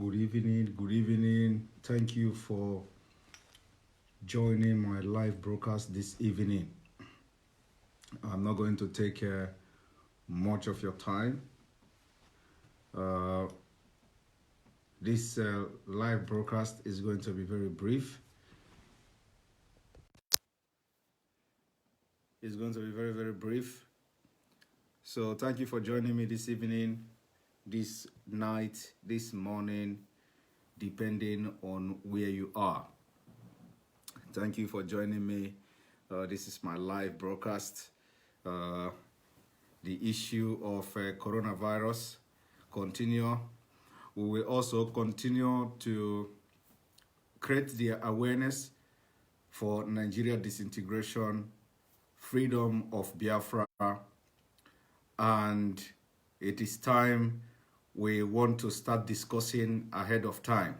good evening, good evening. Thank you for joining my live broadcast this evening. I'm not going to take much of your time. This live broadcast is going to be very brief. It's going to be very, very brief. So thank you for joining me this evening, this night, this morning, depending on where you are. Thank you for joining me. This is my live broadcast. The issue of coronavirus continue. We will also continue to create the awareness for Nigeria disintegration, freedom of Biafra, and it is time we want to start discussing ahead of time.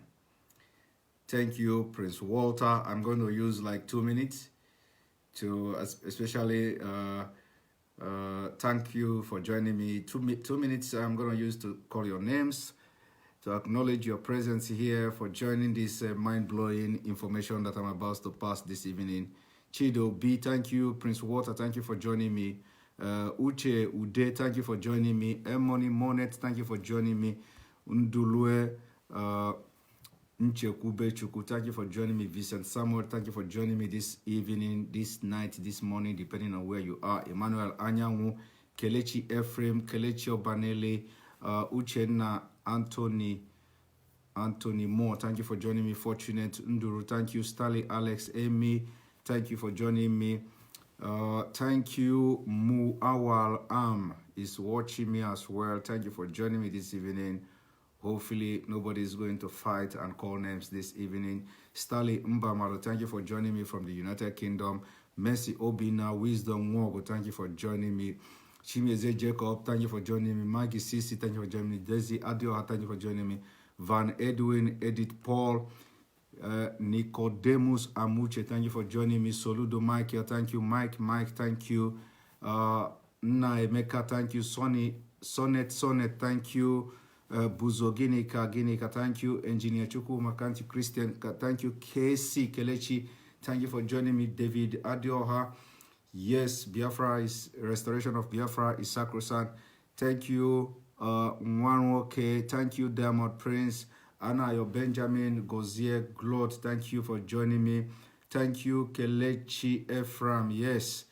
Thank you, Prince Walter. I'm going to use like 2 minutes to especially thank you for joining me. 2 minutes I'm going to use to call your names, to acknowledge your presence here, for joining this mind-blowing information that I'm about to pass this evening. Chido B, thank you. Prince Walter, thank you for joining me. Uche Ude, thank you for joining me. Emoni Monet, thank you for joining me. Ndulue Nchekube Chuku, thank you for joining me. Vincent Samuel, thank you for joining me this evening, this night, this morning, depending on where you are. Emmanuel Anyanwu, Kelechi Ephraim, Kelechi Obanele, Uchenna Anthony Moore, thank you for joining me. Fortunate Nduru, thank you. Stanley Alex Amy, thank you for joining me. Thank you. Muawal is watching me as well. Thank you for joining me this evening. Hopefully nobody is going to fight and call names this evening. Stanley Mbamaro, thank you for joining me from the United Kingdom. Mercy Obina, Wisdom Wogo, thank you for joining me. Chimeze Jacob, thank you for joining me. Maggie Sisi, thank you for joining me. Desi Adioha, thank you for joining me. Van Edwin, Edith Paul, Nicodemus Amuche, thank you for joining me. Soludo Michael, thank you. Mike, thank you. Naemeka, thank you. Sonnet, thank you. Buzoginika, thank you. Engineer Chukuma, thank you. Christian, thank you. KC Kelechi, thank you for joining me. David Adioha, yes, Biafra is restoration of Biafra is sacrosanct. Thank you. Nwanwoke, thank you. Diamond Prince, Anayo Benjamin, Gozier Glot, thank you for joining me. Thank you. Kelechi Ephraim, yes,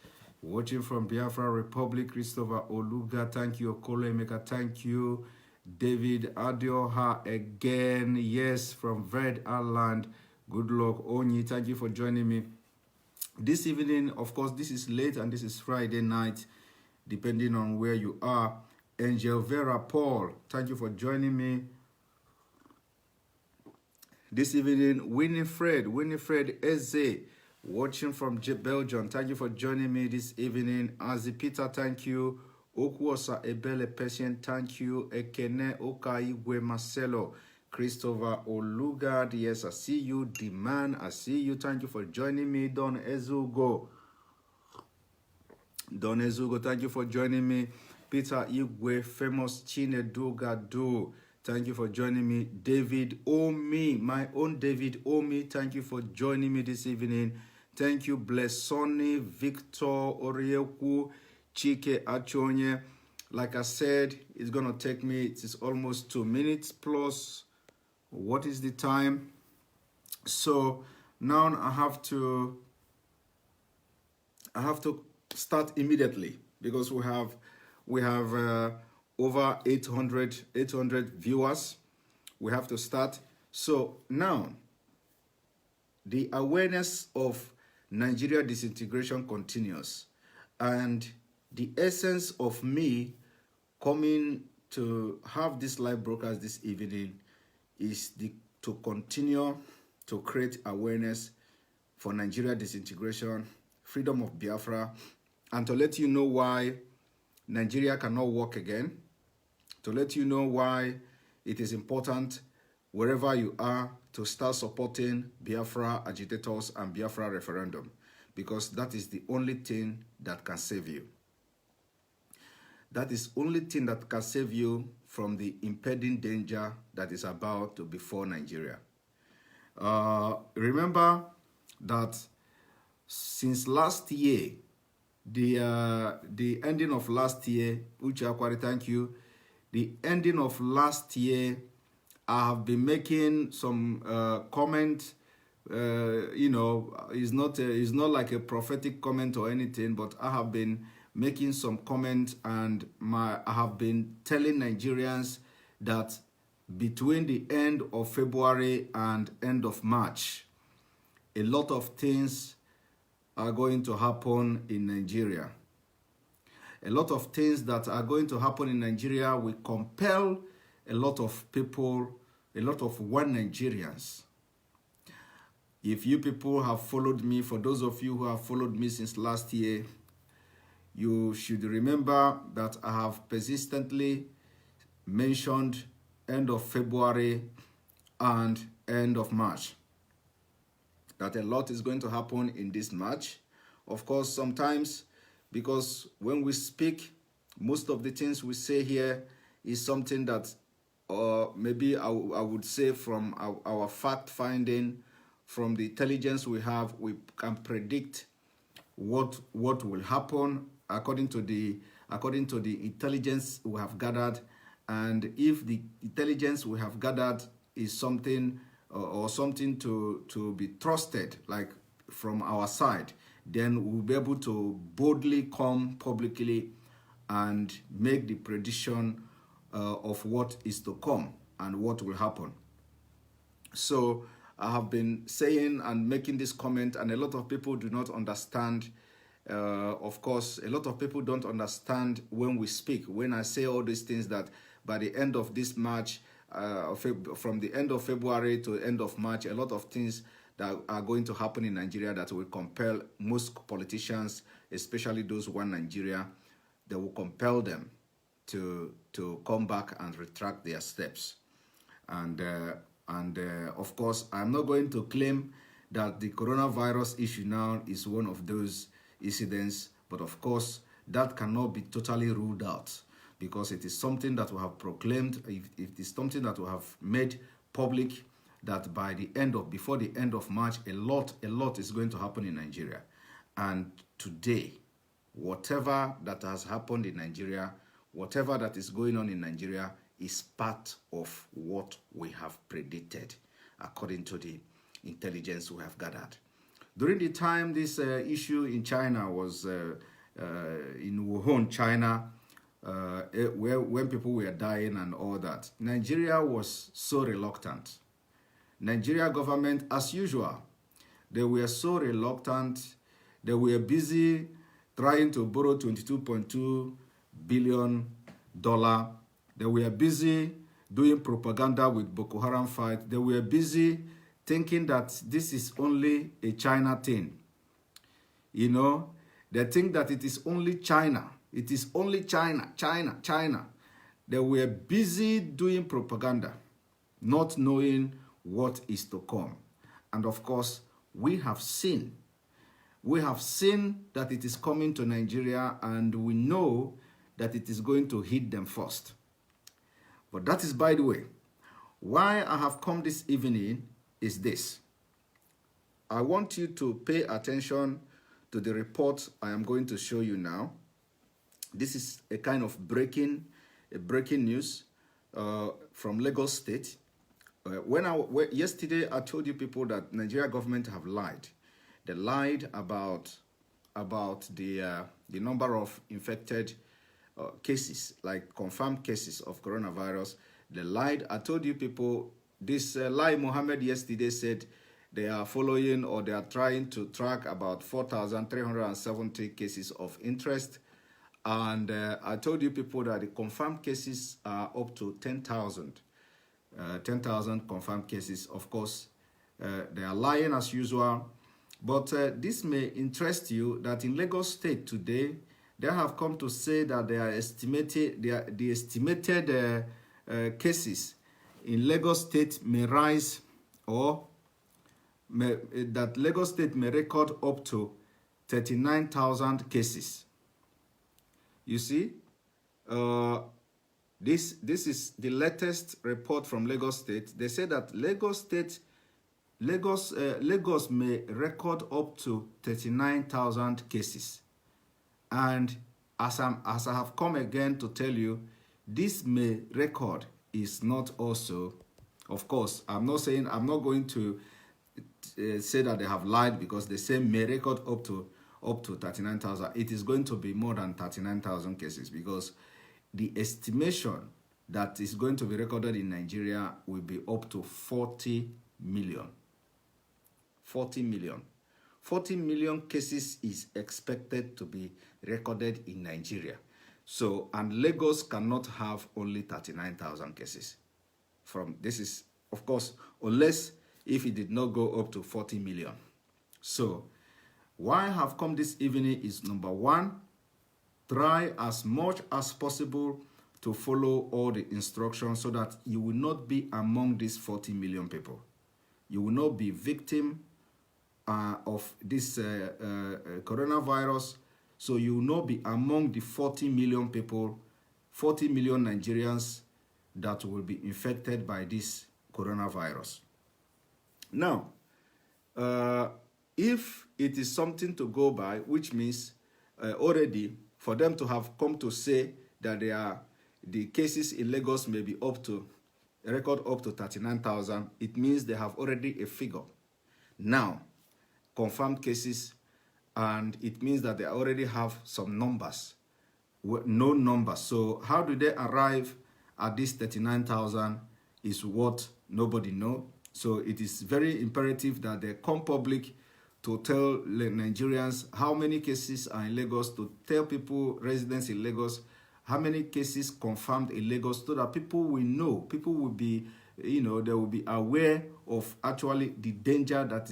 watching from Biafra Republic. Christopher Oluga, thank you. Okole Emeka, thank you. David Adioha again, yes, from Ved Island. Good luck, Onyi, thank you for joining me this evening. Of course, this is late and this is Friday night, depending on where you are. Angel Vera Paul, thank you for joining me this evening. Winifred Eze, watching from Belgium, thank you for joining me this evening. Azi Peter, thank you. Okuosa Ebele Patient, thank you. Ekene Okaigwe Marcelo, Christopher Olugard, yes, I see you. Demand, I see you. Thank you for joining me. Don Ezugo, thank you for joining me. Peter Igwe, famous Chinedu Gadu, thank you for joining me. David Omi, my own David Omi, thank you for joining me this evening. Thank you. Blessoni Victor Orieku, Chike Achonye. Like I said, it's going to take me, it's almost 2 minutes plus. What is the time? So now I have to start immediately because we have over 800 viewers. We have to start. So now the awareness of Nigeria disintegration continues, and the essence of me coming to have this live broadcast this evening is to continue to create awareness for Nigeria disintegration, freedom of Biafra, and to let you know why Nigeria cannot work again, to let you know why it is important wherever you are to start supporting Biafra agitators and Biafra referendum, because that is the only thing that can save you. That is the only thing that can save you from the impending danger that is about to befall Nigeria. Remember that since last year, the ending of last year, Uche Akwari, thank you. The ending of last year, I have been making some comment. You know, it's not like a prophetic comment or anything, but I have been making some comments, and I have been telling Nigerians that between the end of February and end of March, a lot of things are going to happen in Nigeria. A lot of things that are going to happen in Nigeria will compel a lot of people, a lot of one Nigerians. If you people have followed me, for those of you who have followed me since last year, you should remember that I have persistently mentioned end of February and end of March. That a lot is going to happen in this March. Of course, sometimes, because when we speak, most of the things we say here is something that maybe I would say from our fact finding, from the intelligence we have, we can predict what will happen according to the intelligence we have gathered. And if the intelligence we have gathered is something or something to be trusted, like from our side, then we'll be able to boldly come publicly and make the prediction of what is to come and what will happen. So I have been saying and making this comment, and a lot of people do not understand. Of course, a lot of people don't understand when we speak. When I say all these things, that by the end of this March, from the end of February to end of March, a lot of things that are going to happen in Nigeria that will compel most politicians, especially those who want Nigeria, they will compel them to come back and retract their steps. And of course, I'm not going to claim that the coronavirus issue now is one of those incidents, but of course, that cannot be totally ruled out, because it is something that we have proclaimed, it is something that we have made public, that before the end of March, a lot is going to happen in Nigeria. And today, whatever that has happened in Nigeria, whatever that is going on in Nigeria, is part of what we have predicted, according to the intelligence we have gathered. During the time this issue in China was in Wuhan, China, when people were dying and all that, Nigeria was so reluctant. Nigeria government, as usual, they were so reluctant. They were busy trying to borrow $22.2 billion. They were busy doing propaganda with Boko Haram fight. They were busy thinking that this is only a China thing. You know, they think that it is only China. It is only China, China, China. They were busy doing propaganda, not knowing what is to come. And of course, we have seen that it is coming to Nigeria, and we know that it is going to hit them first. But that is, by the way, why I have come this evening is this. I want you to pay attention to the report I am going to show you now. This is a kind of breaking news from Lagos State. Yesterday I told you people that Nigeria government have lied. They lied about the number of infected cases, like confirmed cases of coronavirus. They lied. I told you people this Lai Mohammed yesterday said they are following, or they are trying to track about 4,370 cases of interest. And I told you people that the confirmed cases are up to 10,000. 10,000 confirmed cases. Of course, they are lying as usual. But this may interest you that in Lagos State today, they have come to say that the estimated cases in Lagos State may rise, or that Lagos State may record up to 39,000 cases. You see, This is the latest report from Lagos State. They say that Lagos may record up to 39,000 cases. And as I have come again to tell you, this may record is not also, of course, I'm not going to say that they have lied, because they say may record up to 39,000. It is going to be more than 39,000 cases, because the estimation that is going to be recorded in Nigeria will be up to 40 million. 40 million. 40 million cases is expected to be recorded in Nigeria. So, and Lagos cannot have only 39,000 cases. This is, of course, unless if it did not go up to 40 million. So, why I have come this evening is, number one, try as much as possible to follow all the instructions so that you will not be among these 40 million people. You will not be victim of this coronavirus. So you will not be among the 40 million people, 40 million Nigerians that will be infected by this coronavirus. Now, if it is something to go by, which means already for them to have come to say that the cases in Lagos may be record up to 39,000, it means they have already a figure. Now, confirmed cases, and it means that they already have some numbers, known numbers. So how do they arrive at this 39,000 is what nobody knows. So it is very imperative that they come public to tell Nigerians how many cases are in Lagos, to tell people, residents in Lagos, how many cases confirmed in Lagos, so that people will know, people will be, they will be aware of actually the danger that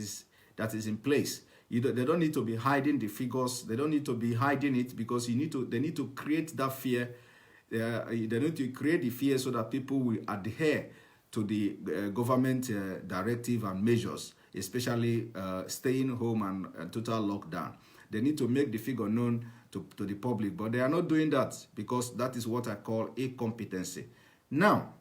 is in place. They don't need to be hiding the figures. They don't need to be hiding it, because they need to create that fear. They need to create the fear so that people will adhere to the government directive and measures, especially staying home and total lockdown. They need to make the figure known to the public, but they are not doing that, because that is what I call incompetency. Now,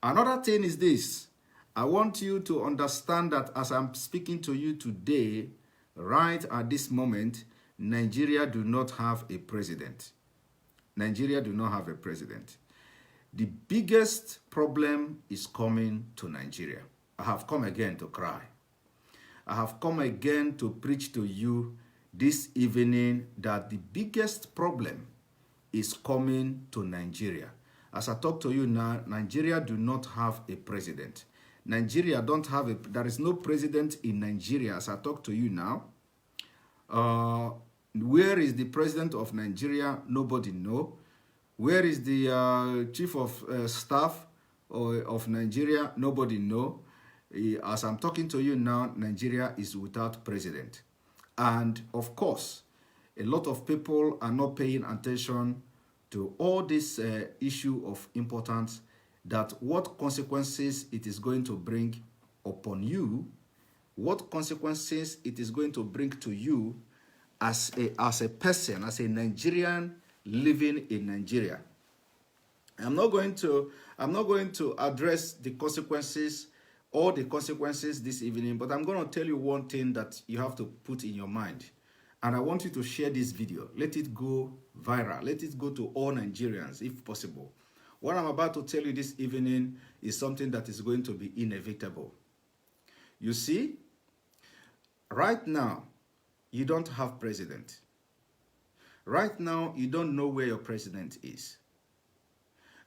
another thing is this. I want you to understand that as I'm speaking to you today, right at this moment, Nigeria do not have a president. Nigeria do not have a president. The biggest problem is coming to Nigeria. I have come again to cry. I have come again to preach to you this evening that the biggest problem is coming to Nigeria. As I talk to you now, Nigeria do not have a president. Nigeria don't have there is no president in Nigeria as I talk to you now. Where is the president of Nigeria? Nobody know. Where is the chief of staff of Nigeria? Nobody know. As I'm talking to you now, Nigeria is without president. And of course, a lot of people are not paying attention to all this issue of importance, that what consequences it is going to bring upon you, what consequences it is going to bring to you as a person, as a Nigerian living in Nigeria. I'm not going to address the consequences, all the consequences this evening, but I'm going to tell you one thing that you have to put in your mind. And I want you to share this video. Let it go viral. Let it go to all Nigerians if possible. What I'm about to tell you this evening is something that is going to be inevitable. You see, right now, you don't have president. Right now, you don't know where your president is.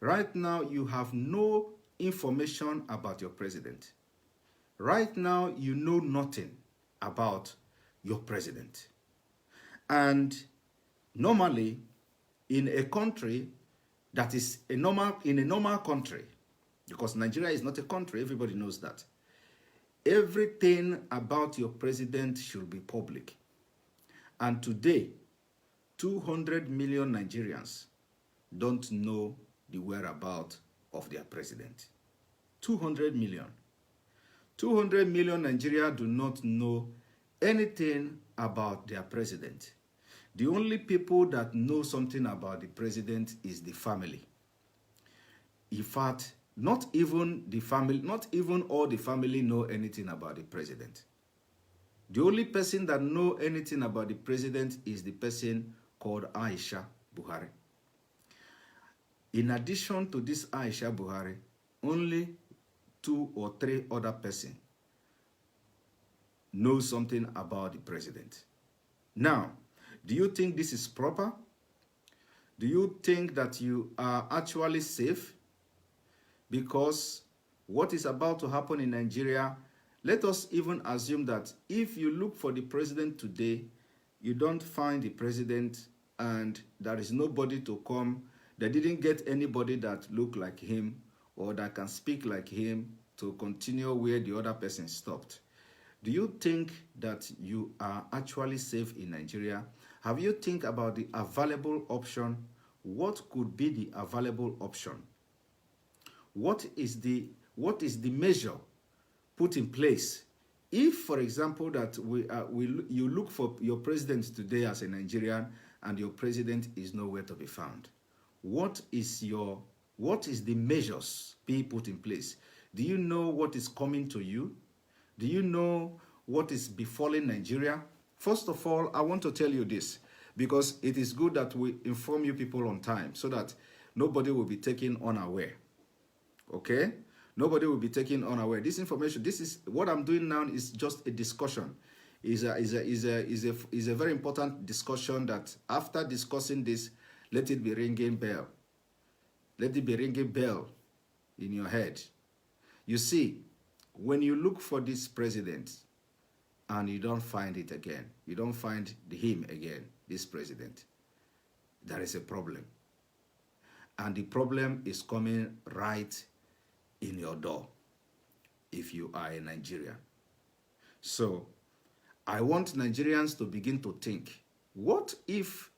Right now, you have no information about your president. Right now, you know nothing about your president. And normally, in a country that is in a normal country, because Nigeria is not a country, everybody knows that, everything about your president should be public. And today, 200 million Nigerians don't know the whereabouts of their president. 200 million. 200 million Nigerians do not know anything about their president. The only people that know something about the president is the family. In fact, not even the family, not even all the family know anything about the president. The only person that know anything about the president is the person called Aisha Buhari. In addition to this Aisha Buhari, only 2 or 3 other persons know something about the president. Now, do you think this is proper? Do you think that you are actually safe? Because what is about to happen in Nigeria, let us even assume that if you look for the president today, you don't find the president and there is nobody to come. They didn't get anybody that look like him or that can speak like him to continue where the other person stopped. Do you think that you are actually safe in Nigeria? Have you think about the available option? What could be the available option? What is the measure put in place? If, for example, that you look for your president today as a Nigerian and your president is nowhere to be found, what is the measures being put in place? Do you know what is coming to you? Do you know what is befalling Nigeria? First of all, I want to tell you this because it is good that we inform you people on time so that nobody will be taken unaware. Okay? Nobody will be taken unaware. This information, this is what I'm doing now is just a discussion. Is a very important discussion that after discussing this, let it be ringing bell. Let it be ringing bell in your head. You see, when you look for this president and you don't find it again, you don't find him again, this president, there is a problem. And the problem is coming right in your door if you are a Nigerian. So I want Nigerians to begin to think, what if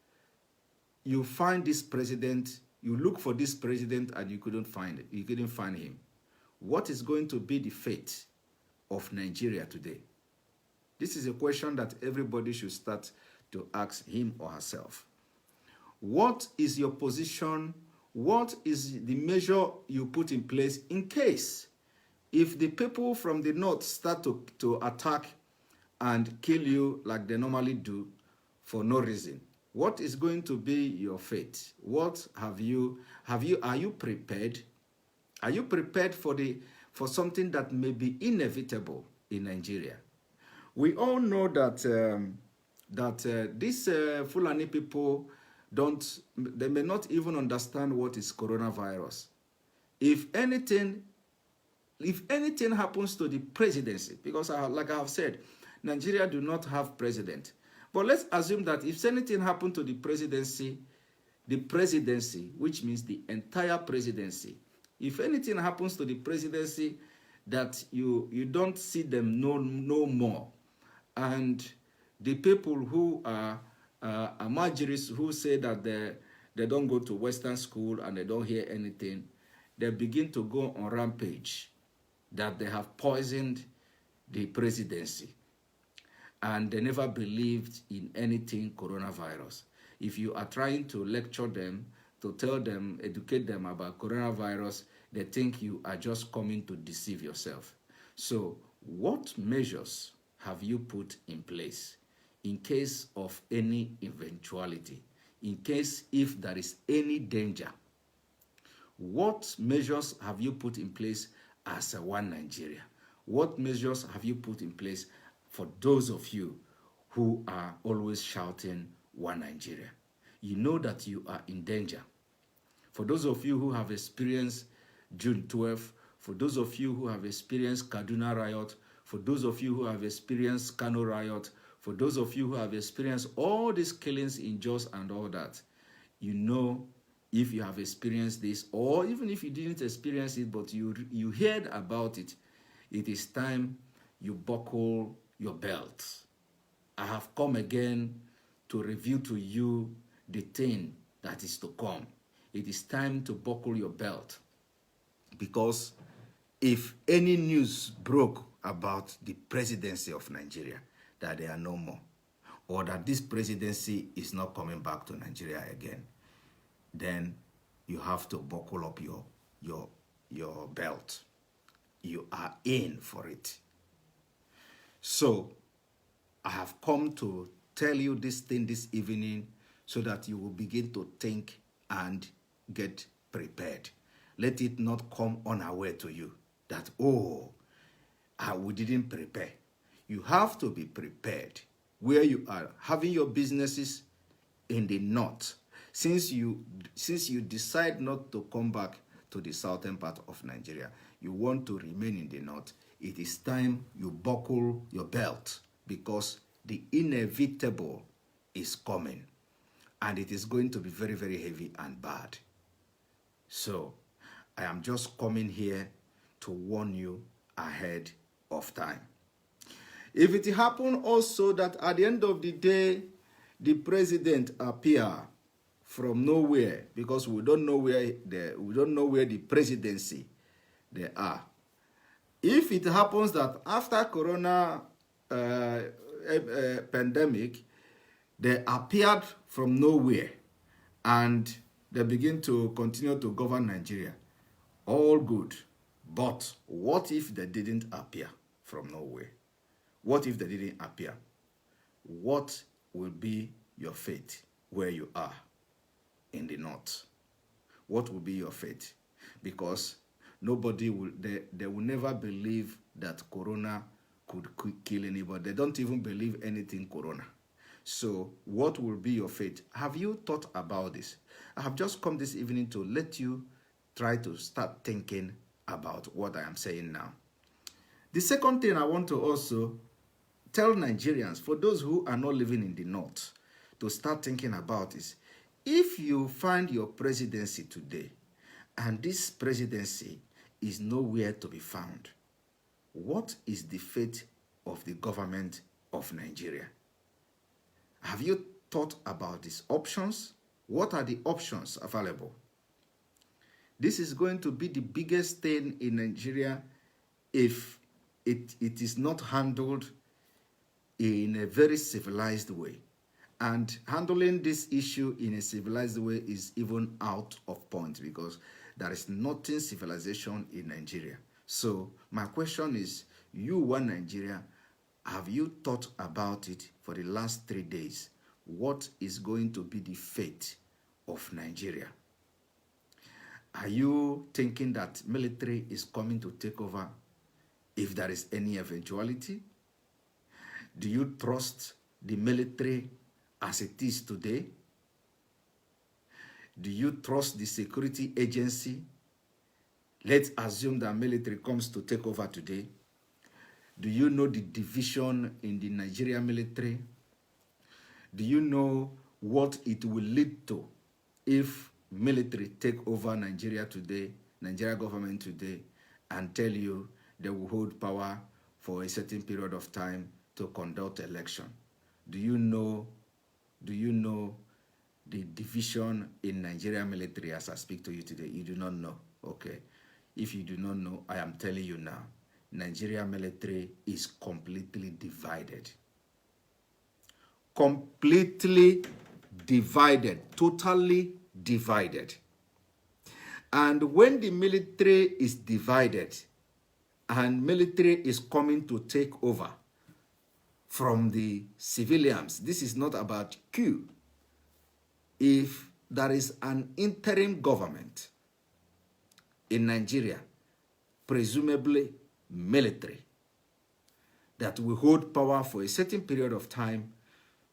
you find this president, you look for this president and you couldn't find it, you couldn't find him? What is going to be the fate of Nigeria today? This is a question that everybody should start to ask him or herself. What is your position? What is the measure you put in place in case if the people from the north start to attack and kill you like they normally do for no reason? What is going to be your fate? What are you prepared? Are you prepared for something that may be inevitable in Nigeria? We all know that these Fulani people they may not even understand what is coronavirus. If anything happens to the presidency, because like I have said, Nigeria do not have president. But let's assume that if anything happened to the presidency, which means the entire presidency, if anything happens to the presidency that you don't see them no more, and the people who are Amajiris who say that they don't go to Western school and they don't hear anything, they begin to go on rampage that they have poisoned the presidency. And they never believed in anything coronavirus. If you are trying to lecture them, to tell them, educate them about coronavirus, they think you are just coming to deceive yourself. So what measures have you put in place in case of any eventuality, in case if there is any danger? What measures have you put in place as a one Nigeria? What measures have you put in place for those of you who are always shouting one Nigeria? You know that you are in danger. For those of you who have experienced June 12th, for those of you who have experienced Kaduna riot, for those of you who have experienced Kano riot, for those of you who have experienced all these killings in Jos and all that, you know, if you have experienced this, or even if you didn't experience it, but you heard about it, it is time you buckle your belt. I have come again to reveal to you the thing that is to come. It is time to buckle your belt. Because if any news broke about the presidency of Nigeria, that they are no more, or that this presidency is not coming back to Nigeria again, then you have to buckle up your belt. You are in for it. So I have come to tell you this thing this evening so that you will begin to think and get prepared. Let it not come unaware to you that, oh, we didn't prepare. You have to be prepared where you are having your businesses in the north. Since you decide not to come back to the southern part of Nigeria, you want to remain in the north, it is time you buckle your belt, because the inevitable is coming, and it is going to be very, very heavy and bad. So I am just coming here to warn you ahead of time. If it happen also that at the end of the day, the president appear from nowhere, because we don't know where the presidency they are. If it happens that after Corona pandemic, they appeared from nowhere and they begin to continue to govern Nigeria, all good. But what if they didn't appear from nowhere? What if they didn't appear? What will be your fate where you are in the north? What will be your fate? Because nobody will, they will never believe that Corona could kill anybody. They don't even believe anything Corona. So what will be your fate? Have you thought about this? I have just come this evening to let you try to start thinking about what I am saying now. The second thing I want to also tell Nigerians, for those who are not living in the north, to start thinking about is, if you find your presidency today and this presidency is nowhere to be found, what is the fate of the government of Nigeria? Have you thought about these options? What are the options available? This is going to be the biggest thing in Nigeria if it is not handled in a very civilized way. And handling this issue in a civilized way is even out of point, because there is nothing civilization in Nigeria. So my question is, you one Nigeria, have you thought about it for the last 3 days? What is going to be the fate of Nigeria? Are you thinking that military is coming to take over if there is any eventuality? Do you trust the military as it is today? Do you trust the security agency? Let's assume that military comes to take over today. Do you know the division in the Nigerian military? Do you know what it will lead to if military take over Nigeria today, Nigeria government today, and tell you they will hold power for a certain period of time to conduct election? Do you know the division in Nigerian military as I speak to you today? You do not know. Okay. If you do not know, I am telling you now, Nigerian military is completely divided. Completely divided, totally divided. And when the military is divided and military is coming to take over from the civilians, this is not about coup. If there is an interim government in Nigeria, presumably military, that will hold power for a certain period of time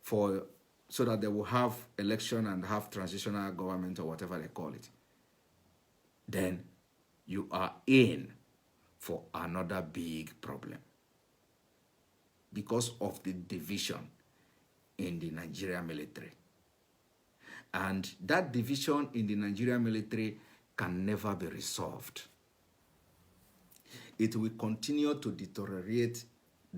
so that they will have election and have transitional government or whatever they call it, then you are in for another big problem because of the division in the Nigerian military. And that division in the Nigerian military can never be resolved. It will continue to deteriorate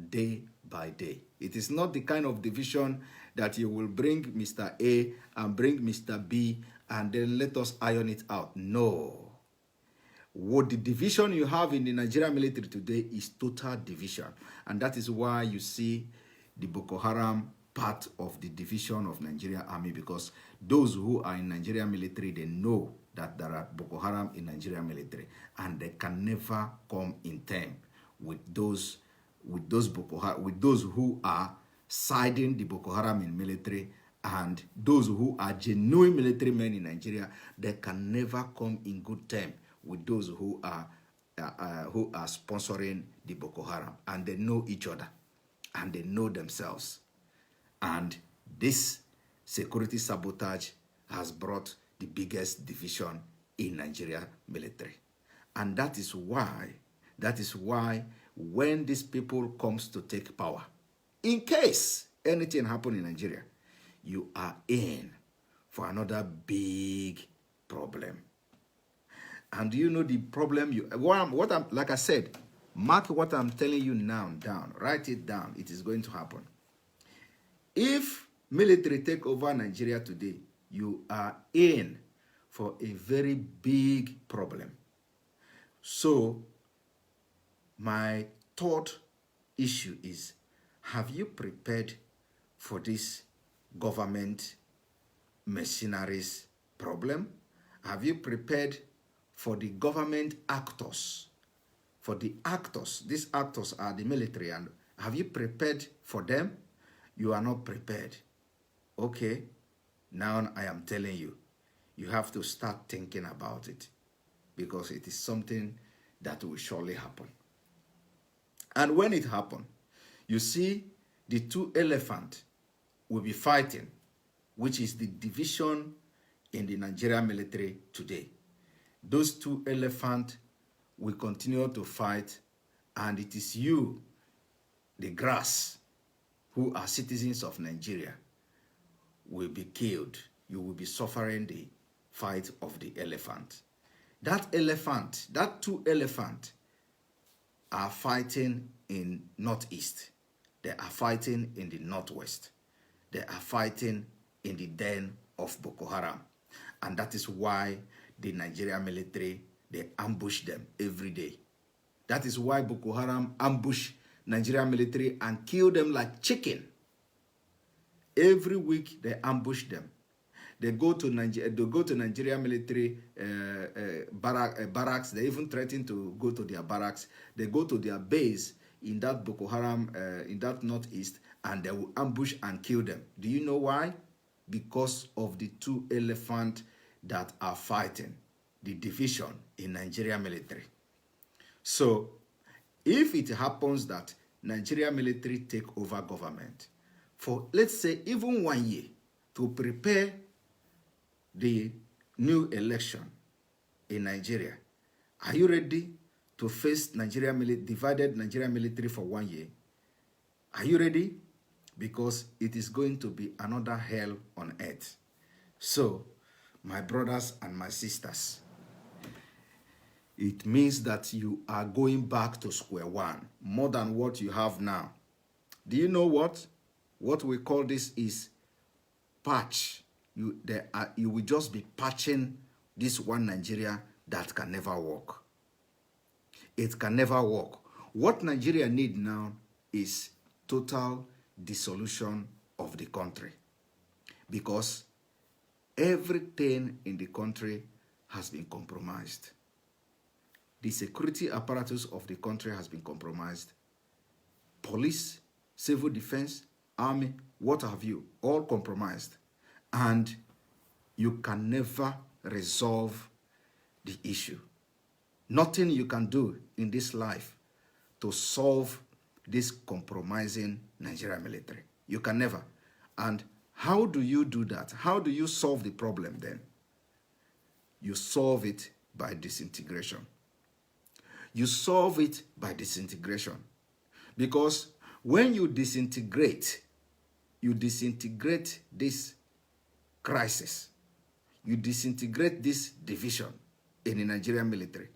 day by day. It is not the kind of division that you will bring Mr. A and bring Mr. B and then let us iron it out. No. What the division you have in the Nigerian military today is total division. And that is why you see the Boko Haram part of the division of Nigeria Army, because those who are in Nigeria military, they know that there are Boko Haram in Nigeria military, and they can never come in term with those Boko Haram, with those who are siding the Boko Haram in military, and those who are genuine military men in Nigeria. They can never come in good term with those who are sponsoring the Boko Haram, and they know each other, and they know themselves. And this security sabotage has brought the biggest division in Nigeria military. And that is why when these people comes to take power, in case anything happen in Nigeria, you are in for another big problem. And do you know the problem? Like I said, mark what I'm telling you now down. Write it down. It is going to happen. If military take over Nigeria today, you are in for a very big problem. So, my third issue is, have you prepared for this government mercenaries problem? Have you prepared for the government actors? For the actors, these actors are the military, and have you prepared for them? You are not prepared. Okay, now I am telling you, you have to start thinking about it, because it is something that will surely happen. And when it happens, you see the two elephants will be fighting, which is the division in the Nigerian military today. Those two elephants will continue to fight, and it is you, the grass, who are citizens of Nigeria, will be killed. You will be suffering the fight of the elephant. That two elephants are fighting in northeast. They are fighting in the northwest. They are fighting in the den of Boko Haram. And that is why the Nigerian military, they ambush them every day. That is why Boko Haram ambush Nigerian military and kill them like chicken. Every week they ambush them. They go to Nigerian military barracks. They even threaten to go to their barracks. They go to their base in that Boko Haram, in that northeast, and they will ambush and kill them. Do you know why? Because of the two elephants that are fighting the division in Nigerian military. So, if it happens that Nigerian military take over government for, let's say, even 1 year to prepare the new election in Nigeria, are you ready to face divided Nigerian military for 1 year? Are you ready? Because it is going to be another hell on earth. So, my brothers and my sisters, it means that you are going back to square one, more than what you have now. Do you know what? What we call this is patch. You will just be patching this one Nigeria that can never work. It can never work. What Nigeria need now is total dissolution of the country, because everything in the country has been compromised. The security apparatus of the country has been compromised. Police, civil defense, army, what have you, all compromised. And you can never resolve the issue. Nothing you can do in this life to solve this compromising Nigerian military. You can never. And how do you do that? How do you solve the problem then? You solve it by disintegration. You solve it by disintegration. Because when you disintegrate this crisis. You disintegrate this division in the Nigerian military.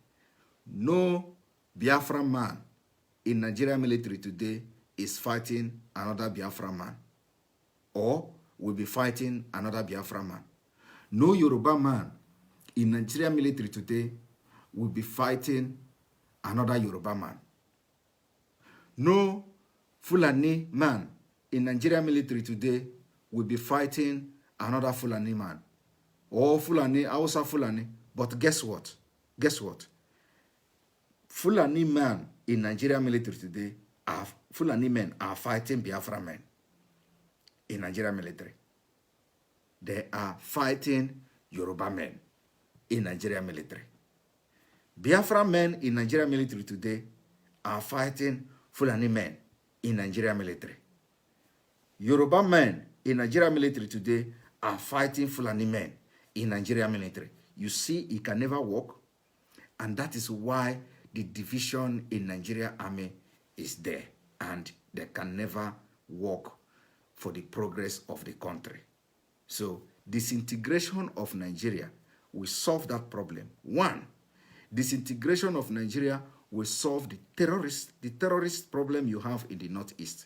No Biafran man in Nigerian military today is fighting another Biafran man, or will be fighting another Biafran man. No Yoruba man in Nigerian military today will be fighting another Yoruba man. No Fulani man in Nigerian military today will be fighting another Fulani man. Or Fulani, Hausa Fulani. But guess what? Guess what? Fulani men in Nigerian military today Fulani men are fighting Biafra men in Nigerian military. They are fighting Yoruba men in Nigerian military. Biafra men in Nigerian military today are fighting Fulani men in Nigerian military. Yoruba men in Nigerian military today are fighting Fulani men in Nigerian military. You see, it can never work. And that is why the division in Nigeria army is there. And they can never work for the progress of the country. So disintegration of Nigeria will solve that problem. One, disintegration of Nigeria will solve the terrorist problem you have in the Northeast.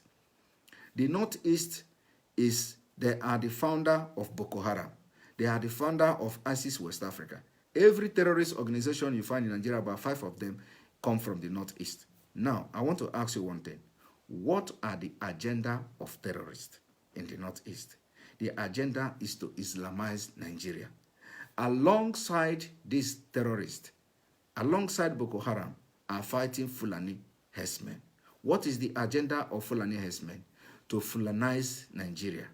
The Northeast they are the founder of Boko Haram. They are the founder of ISIS West Africa. Every terrorist organization you find in Nigeria, about 5 of them come from the Northeast. Now, I want to ask you one thing. What are the agenda of terrorists in the Northeast? The agenda is to Islamize Nigeria. Alongside these terrorists, alongside Boko Haram, are fighting Fulani herdsmen. What is the agenda of Fulani herdsmen? To Fulanize Nigeria.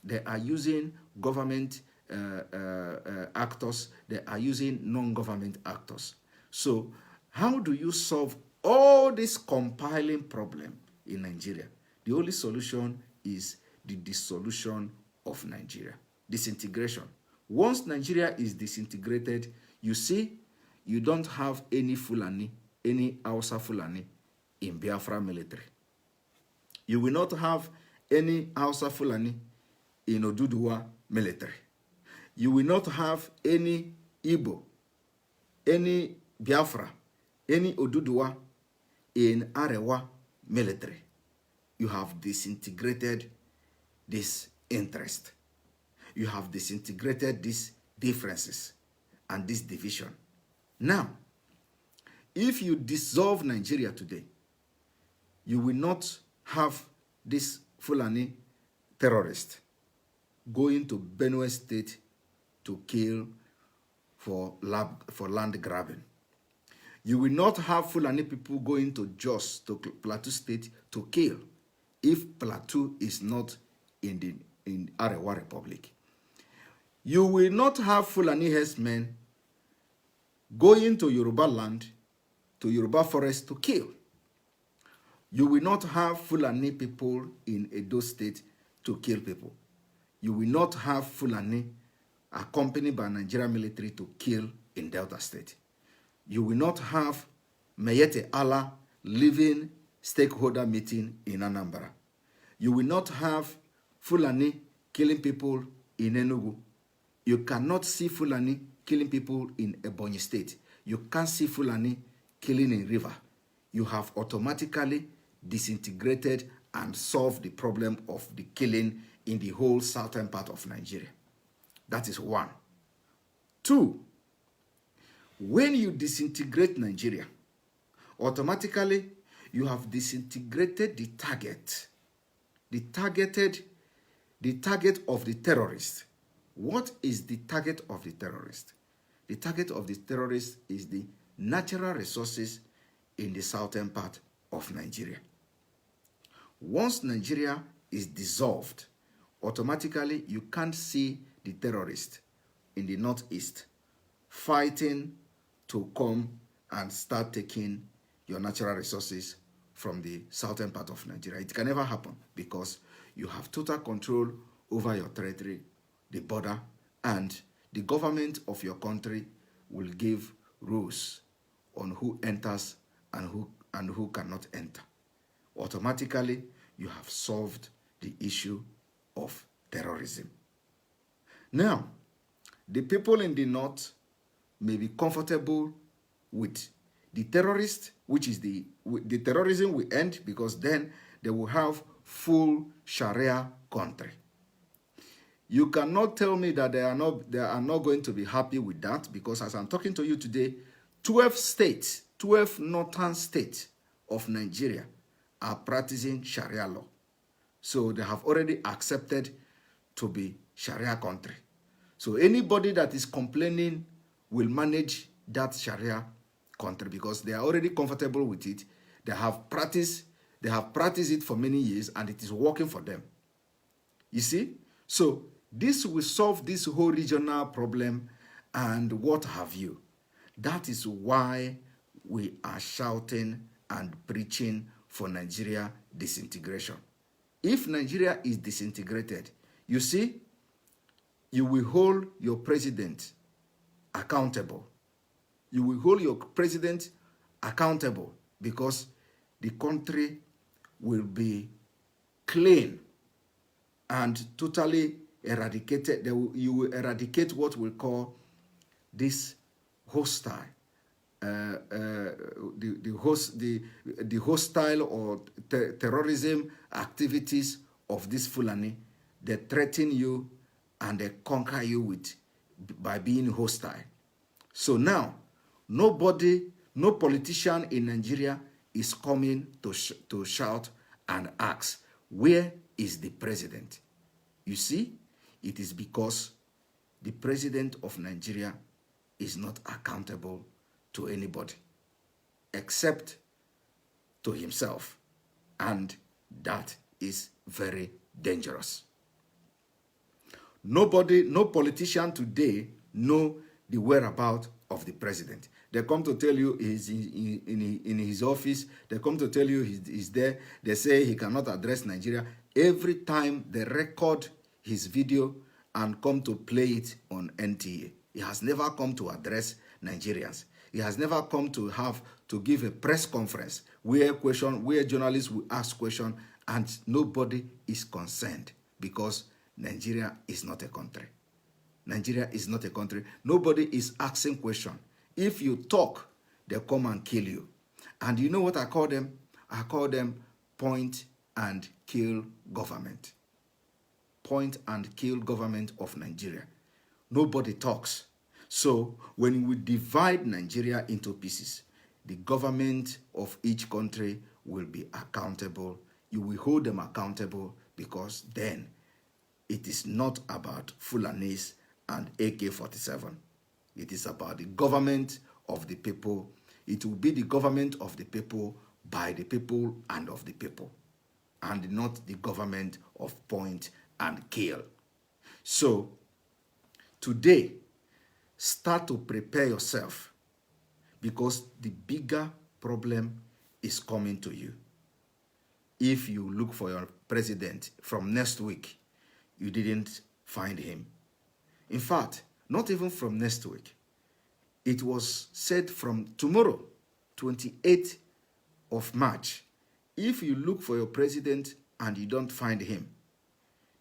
They are using government actors. They are using non-government actors. So how do you solve all this compiling problem in Nigeria? The only solution is the dissolution of Nigeria. Disintegration. Once Nigeria is disintegrated, you see, you don't have any Fulani, any Hausa Fulani in Biafra military. You will not have any Hausa Fulani in Oduduwa military. You will not have any Igbo, any Biafra, any Oduduwa in Arewa military. You have disintegrated this interest. You have disintegrated these differences and this division. Now, if you dissolve Nigeria today, you will not have this Fulani terrorist going to Benue State to kill for land grabbing. You will not have Fulani people going to Jos, to Plateau State to kill if Plateau is not in Arewa Republic. You will not have Fulani herdsmen going to Yoruba land, to Yoruba forest to kill. You will not have Fulani people in Edo State to kill people. You will not have Fulani accompanied by Nigerian military to kill in Delta State. You will not have Mayete Allah leaving stakeholder meeting in Anambra. You will not have Fulani killing people in Enugu. You cannot see Fulani killing people in Ebonyi State. You can't see Fulani killing in River. You have automatically disintegrated and solved the problem of the killing in the whole southern part of Nigeria. That is one. Two, when you disintegrate Nigeria, automatically you have disintegrated the target. The target of the terrorist. What is the target of the terrorist? The target of the terrorist is the natural resources in the southern part of Nigeria. Once Nigeria is dissolved, automatically you can't see the terrorist in the northeast fighting to come and start taking your natural resources from the southern part of Nigeria. It can never happen because you have total control over your territory, the border, and the government of your country will give rules on who enters and who cannot enter. Automatically, you have solved the issue of terrorism. Now, the people in the north may be comfortable with the terrorists, which is the terrorism will end because then they will have full Sharia country. You cannot tell me that they are not going to be happy with that because as I'm talking to you today, 12 northern states of Nigeria are practicing Sharia law. So they have already accepted to be Sharia country. So anybody that is complaining will manage that Sharia country because they are already comfortable with it. They have practiced it for many years and it is working for them. You see? So this will solve this whole regional problem and what have you. That is why we are shouting and preaching for Nigeria disintegration. If Nigeria is disintegrated, you see, you will hold your president accountable. You will hold your president accountable because the country will be clean and totally eradicated. You will eradicate what we call this hostile, the hostile or terrorism activities of this Fulani. They threaten you and they conquer you by being hostile. So now, no politician in Nigeria is coming to shout and ask, where is the president? You see, it is because the president of Nigeria is not accountable to anybody except to himself. And that is very dangerous. No politician today know the whereabouts of the president. They come to tell you he's in his office. They come to tell you he's there. They say he cannot address Nigeria. Every time they record his video and come to play it on NTA. He has never come to address Nigerians. He has never come to give a press conference where journalists will ask questions and nobody is concerned because Nigeria is not a country. Nigeria is not a country. Nobody is asking questions. If you talk, they come and kill you. And you know what I call them? I call them point and kill government. Point and kill government of Nigeria. Nobody talks. So when we divide Nigeria into pieces, the government of each country will be accountable. You will hold them accountable because then it is not about Fulanis and AK-47. It is about the government of the people. It will be the government of the people, by the people, and of the people, and not the government of point and kill. So, today, start to prepare yourself because the bigger problem is coming to you. If you look for your president from next week, you didn't find him. In fact, not even from next week. It was said from tomorrow, 28th of March. If you look for your president and you don't find him,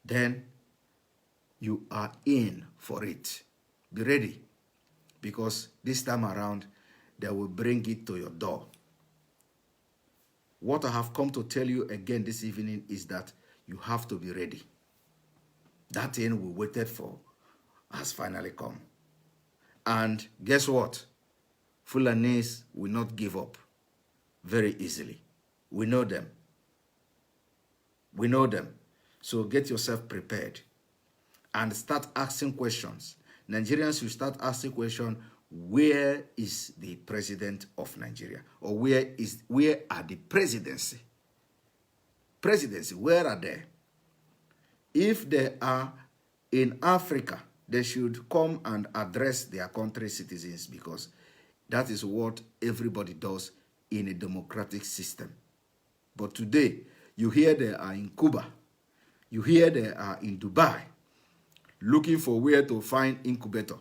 then you are in for it. Be ready, because this time around, they will bring it to your door. What I have come to tell you again this evening is that you have to be ready. That thing we waited for has finally come. And guess what? Fulanis will not give up very easily. We know them. We know them. So get yourself prepared and start asking questions. Nigerians should start asking questions. Where is the president of Nigeria? Or where are the presidency? Presidency, where are they? If they are in Africa, they should come and address their country citizens because that is what everybody does in a democratic system. But today, you hear they are in Cuba. You hear they are in Dubai, looking for where to find incubator.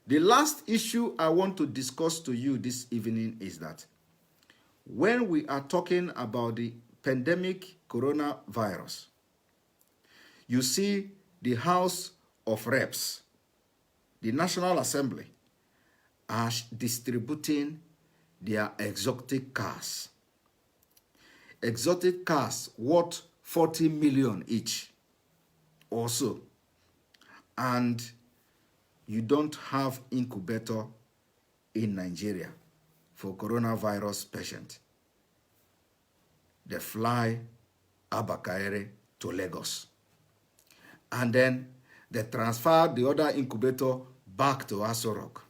The last issue I want to discuss to you this evening is that when we are talking about the pandemic coronavirus, you see the House of Reps, the National Assembly, are distributing their exotic cars. Exotic cars worth 40 million each or so. And you don't have incubator in Nigeria for coronavirus patient. They fly Abakere to Lagos. And then they transferred the other incubator back to Aso Rock.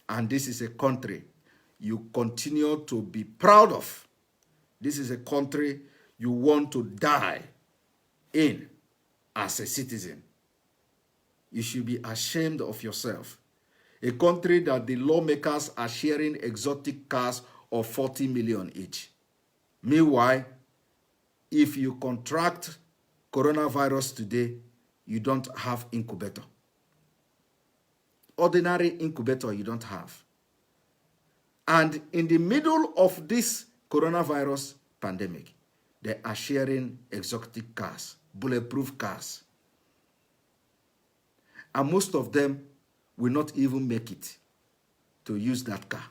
And this is a country you continue to be proud of. This is a country you want to die in as a citizen. You should be ashamed of yourself. A country that the lawmakers are sharing exotic cars of 40 million each. Meanwhile, if you contract coronavirus today, you don't have incubator. Ordinary incubator you don't have. And in the middle of this coronavirus pandemic, they are sharing exotic cars, bulletproof cars. And most of them will not even make it to use that car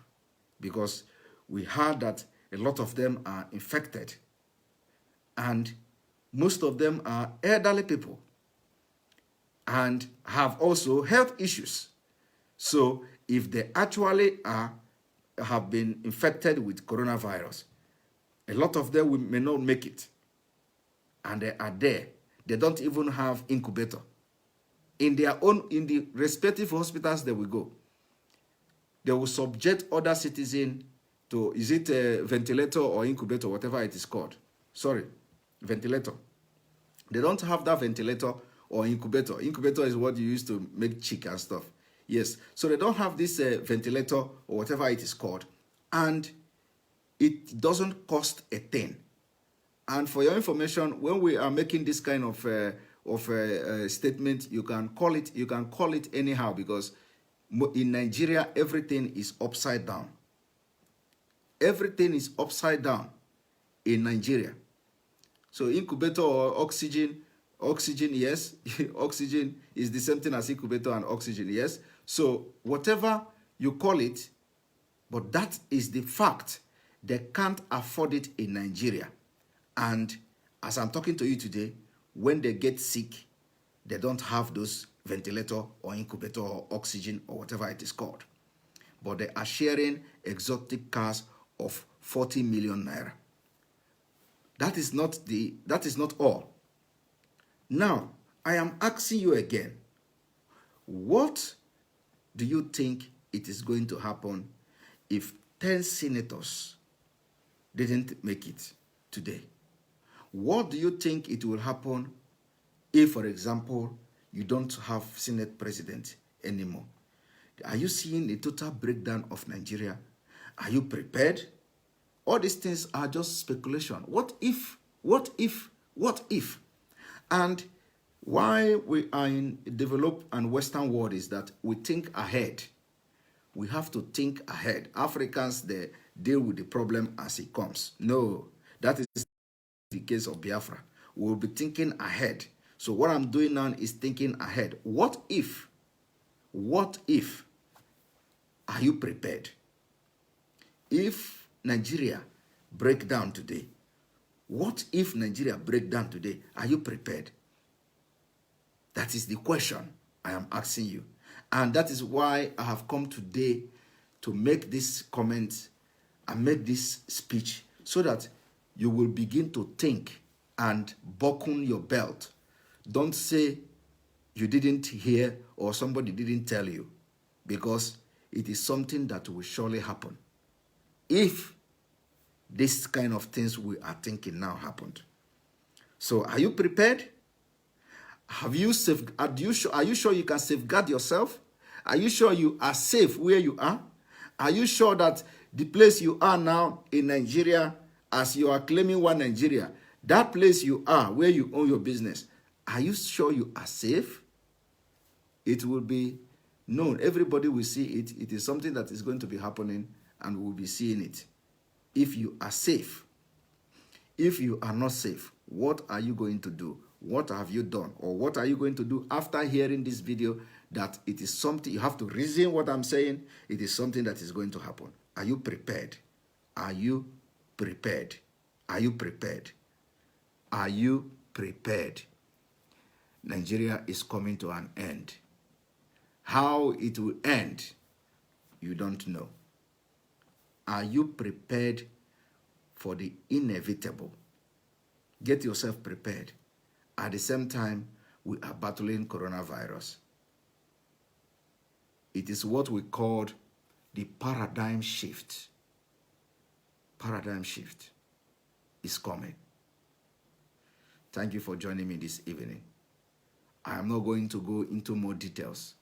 because we heard that a lot of them are infected and most of them are elderly people and have also health issues. So if they actually have been infected with coronavirus, a lot of them may not make it. And they are there. They don't even have incubator. In the respective hospitals they will go, they will subject other citizens to, is it a ventilator or incubator, whatever it is called. Sorry, ventilator. They don't have that ventilator or incubator. Incubator is what you use to make chick and stuff. Yes, so they don't have this ventilator or whatever it is called. And it doesn't cost a thing. And for your information, when we are making this kind of statement, you can call it anyhow because in Nigeria, everything is upside down. Everything is upside down in Nigeria. So incubator or oxygen, yes. Oxygen is the same thing as incubator and oxygen, yes. So whatever you call it, but that is the fact. They can't afford it in Nigeria. And as I'm talking to you today, when they get sick, they don't have those ventilator or incubator or oxygen or whatever it is called. But they are sharing exotic cars of 40 million naira. That is not all. Now, I am asking you again, what do you think it is going to happen if 10 senators didn't make it today? What do you think it will happen if, for example, you don't have Senate president anymore? Are you seeing a total breakdown of Nigeria? Are you prepared? All these things are just speculation. What if? What if? What if? And why we are in developed and Western world is that we think ahead. We have to think ahead. Africans, they deal with the problem as it comes. No, that is the case of Biafra. We'll be thinking ahead. So what I'm doing now is thinking ahead. What if? What if? Are you prepared? If Nigeria break down today, what if Nigeria break down today? Are you prepared? That is the question I am asking you. And that is why I have come today to make this comment and make this speech so that you will begin to think and buckle your belt. Don't say you didn't hear or somebody didn't tell you, because it is something that will surely happen if this kind of things we are thinking now happened. So are you prepared? Are you sure you can safeguard yourself? Are you sure you are safe where you are? Are you sure that the place you are now in Nigeria, as you are claiming one Nigeria, that place you are where you own your business, are you sure you are safe? It will be known. Everybody will see it. It is something that is going to be happening and we will be seeing it. If you are safe, if you are not safe, what are you going to do? What have you done? Or what are you going to do after hearing this video that it is something, you have to reason what I'm saying, it is something that is going to happen. Are you prepared? Are you prepared? Are you prepared? Are you prepared? Nigeria is coming to an end. How it will end, you don't know. Are you prepared for the inevitable? Get yourself prepared. At the same time, we are battling coronavirus. It is what we called the paradigm shift. Paradigm shift is coming. Thank you for joining me this evening. I am not going to go into more details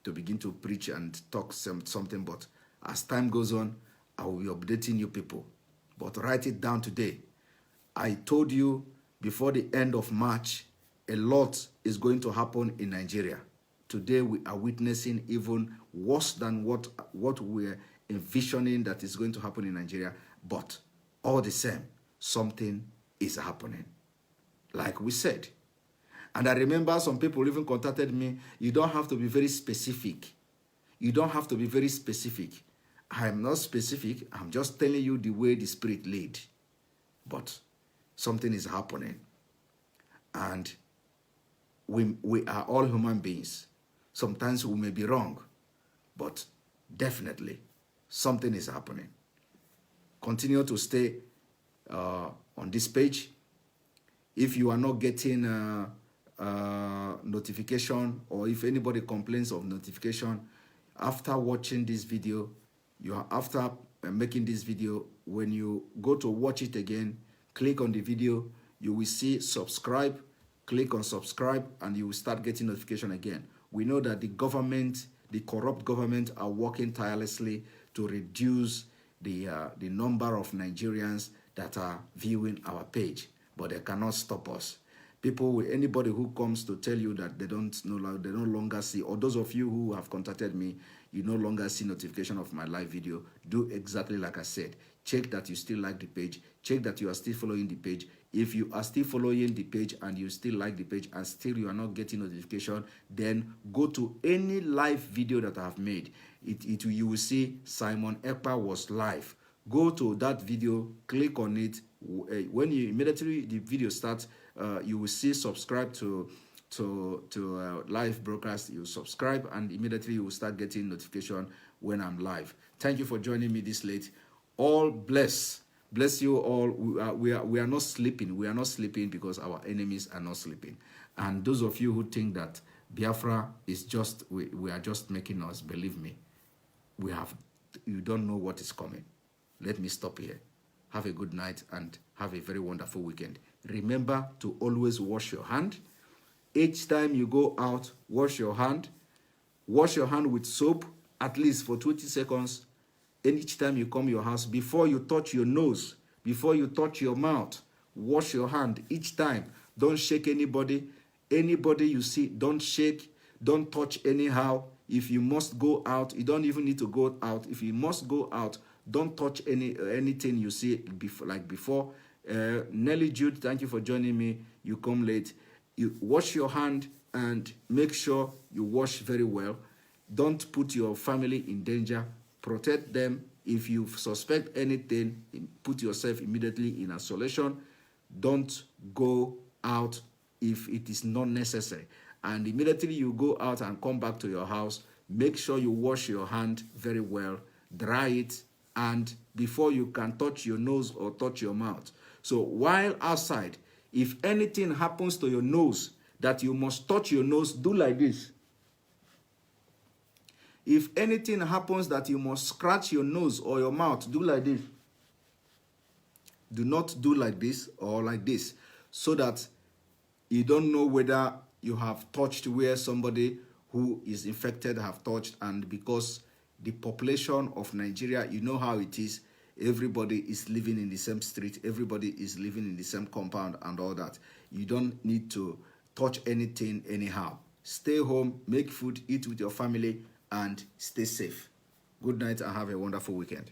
to begin to preach and talk something, but as time goes on, I will be updating you people. But write it down today. I told you before the end of March, a lot is going to happen in Nigeria. Today we are witnessing even worse than what we're envisioning that is going to happen in Nigeria. But all the same, something is happening. Like we said. And I remember some people even contacted me. You don't have to be very specific. You don't have to be very specific. I am not specific. I'm just telling you the way the Spirit led. But something is happening. And we are all human beings. Sometimes we may be wrong. But definitely, something is happening. Continue to stay on this page. If you are not getting notification, or if anybody complains of notification, after watching this video, after making this video, when you go to watch it again, click on the video, you will see subscribe, click on subscribe, and you will start getting notification again. We know that the government, the corrupt government, are working tirelessly to reduce the number of Nigerians that are viewing our page, but they cannot stop us. Anybody who comes to tell you that they no longer see, or those of you who have contacted me, you no longer see notification of my live video, do exactly like I said. Check that you still like the page. Check that you are still following the page. If you are still following the page and you still like the page and still you are not getting notification, then go to any live video that I have made. You will see Simon Ekpa was live. Go to that video, click on it. When you immediately the video starts, you will see subscribe to live broadcast. You subscribe and immediately you will start getting notification when I'm live. Thank you for joining me this late. All bless you all. We are not sleeping. We are not sleeping because our enemies are not sleeping. And those of you who think that Biafra is just we are just making us, believe me, you don't know what is coming. Let me stop here. Have a good night and have a very wonderful weekend. Remember to always wash your hand. Each time you go out, wash your hand. Wash your hand with soap at least for 20 seconds. And each time you come your house, before you touch your nose, before you touch your mouth, wash your hand each time. Don't shake anybody. Anybody you see, don't shake. Don't touch anyhow. If you must go out, you don't even need to go out. If you must go out, don't touch anything you see before. Nelly Jude, thank you for joining me. You come late. You wash your hand and make sure you wash very well. Don't put your family in danger. Protect them. If you suspect anything, put yourself immediately in isolation. Don't go out if it is not necessary. And immediately you go out and come back to your house, make sure you wash your hand very well, dry it, and before you can touch your nose or touch your mouth. So while outside, if anything happens to your nose that you must touch your nose, do like this. If anything happens that you must scratch your nose or your mouth, do like this. Do not do like this or like this, so that you don't know whether you have touched where somebody who is infected have touched. And because the population of Nigeria, you know how it is, everybody is living in the same street, everybody is living in the same compound and all that. You don't need to touch anything anyhow. Stay home, make food, eat with your family, and stay safe. Good night and have a wonderful weekend.